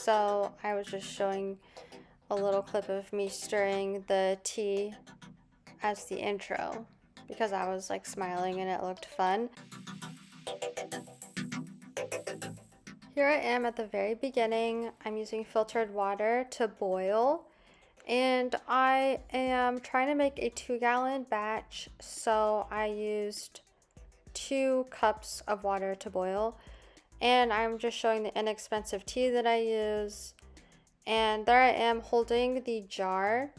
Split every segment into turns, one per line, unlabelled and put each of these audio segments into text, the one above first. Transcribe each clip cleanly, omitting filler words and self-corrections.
So I was just showing a little clip of me stirring the tea as the intro because I was like smiling and it looked fun. Here I am at the very beginning. I'm using filtered water to boil, and I am trying to make a 2-gallon batch, so I used 2 cups of water to boil. And I'm just showing the inexpensive tea that I use. And there I am holding the jar.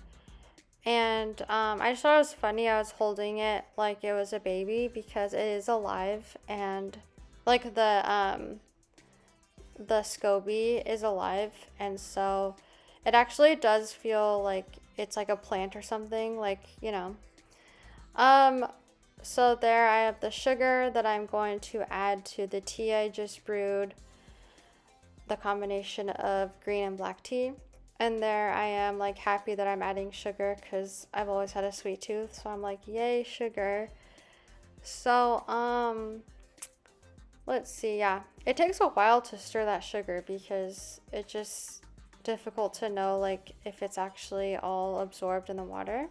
And I just thought it was funny. I was holding it like it was a baby because it is alive, and like the SCOBY is alive, and so it actually does feel like it's like a plant or something, like, you know. So there I have the sugar that I'm going to add to the tea I just brewed, the combination of green and black tea. And there I am, like, happy that I'm adding sugar because I've always had a sweet tooth, so I'm like, yay, sugar. So let's see, yeah. It takes a while to stir that sugar because it's just difficult to know like if it's actually all absorbed in the water.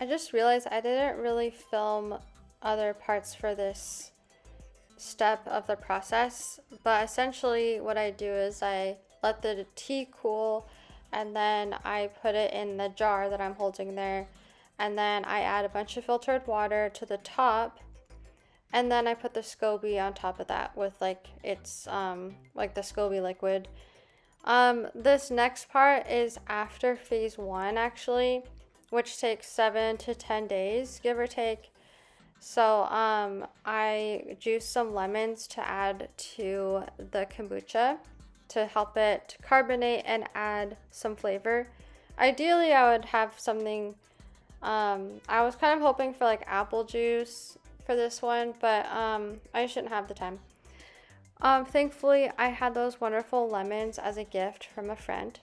I just realized I didn't really film other parts for this step of the process, but essentially what I do is I let the tea cool and then I put it in the jar that I'm holding there, and then I add a bunch of filtered water to the top, and then I put the SCOBY on top of that with like it's like the SCOBY liquid. This next part is after phase 1 actually, which takes 7 to 10 days, give or take. So I juiced some lemons to add to the kombucha to help it carbonate and add some flavor. Ideally, I would have something, I was kind of hoping for like apple juice for this one, but I shouldn't have the time. Thankfully, I had those wonderful lemons as a gift from a friend.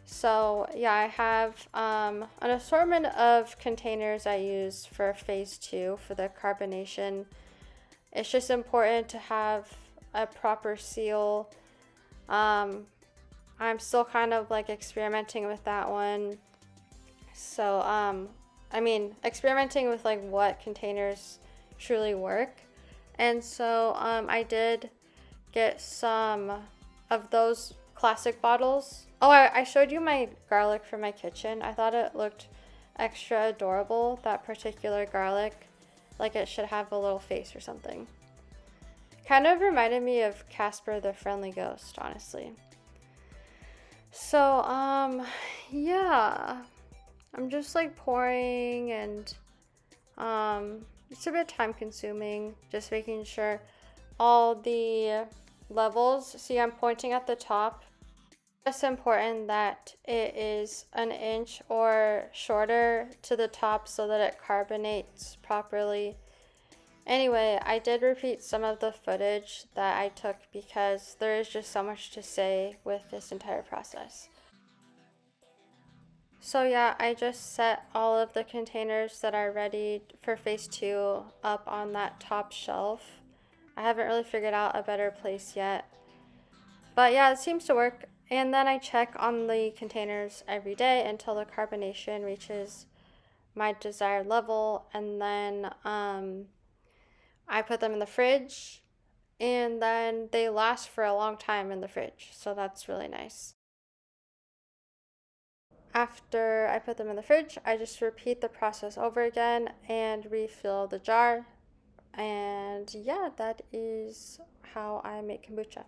So yeah, I have an assortment of containers I use for phase 2 for the carbonation. It's just important to have a proper seal. I'm still kind of like experimenting with that one. So I mean, experimenting with like what containers truly work. And so I did get some of those classic bottles. Oh, I showed you my garlic from my kitchen. I thought it looked extra adorable, that particular garlic. Like it should have a little face or something. Kind of reminded me of Casper the Friendly Ghost, honestly. So, yeah. I'm just like pouring, and it's a bit time consuming, just making sure all the levels, see, I'm pointing at the top. It's important that it is an inch or shorter to the top so that it carbonates properly. Anyway, I did repeat some of the footage that I took because there is just so much to say with this entire process. So yeah, I just set all of the containers that are ready for phase 2 up on that top shelf. I haven't really figured out a better place yet. But yeah, it seems to work. And then I check on the containers every day until the carbonation reaches my desired level. And then I put them in the fridge, and then they last for a long time in the fridge. So that's really nice. After I put them in the fridge, I just repeat the process over again and refill the jar. And yeah, that is how I make kombucha.